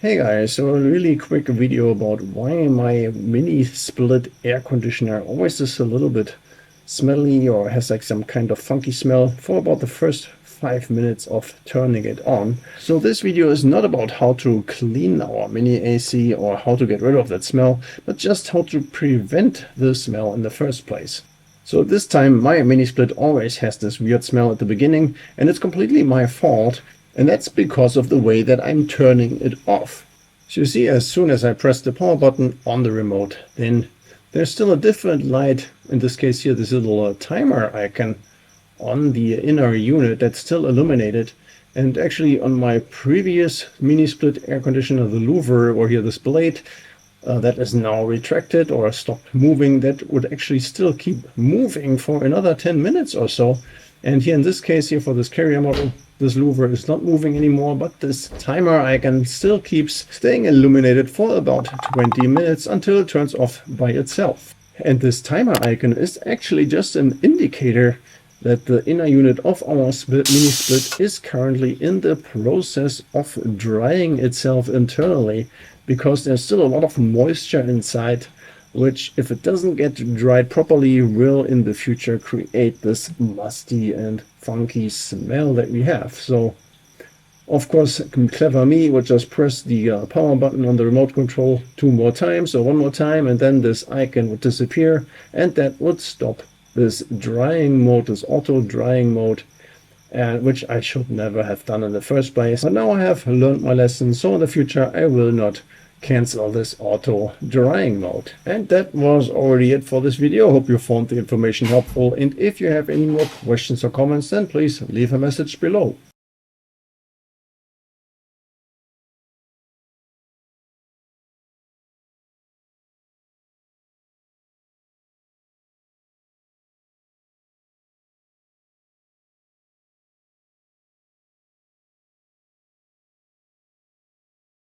Hey guys, so a really quick video about why my mini split air conditioner always is a little bit smelly or has like some kind of funky smell for about the first 5 minutes of turning it on. So this video is not about how to clean our mini AC or how to get rid of that smell, but just how to prevent the smell in the first place. So this time my mini split always has this weird smell at the beginning, and it's completely my fault. And that's because of the way that I'm turning it off. So you see, as soon as I press the power button on the remote, then there's still a different light. In this case here, this little timer icon on the inner unit that's still illuminated. And actually on my previous mini split air conditioner, the louver, or here this blade, that is now retracted or stopped moving, that would actually still keep moving for another 10 minutes or so. And here in this case here for this carrier model, this louver is not moving anymore, but this timer icon still keeps staying illuminated for about 20 minutes until it turns off by itself. And this timer icon is actually just an indicator that the inner unit of our mini split is currently in the process of drying itself internally, because there's still a lot of moisture inside, which, if it doesn't get dried properly, will in the future create this musty and funky smell that we have. So of course, clever me would just press the power button on the remote control 2 more times or 1 more time, and then this icon would disappear, and that would stop this drying mode, this auto drying mode, which I should never have done in the first place. But now I have learned my lesson, so in the future I will not cancel this auto drying mode. And that was already it for this video. Hope you found the information helpful, and if you have any more questions or comments, then please leave a message below.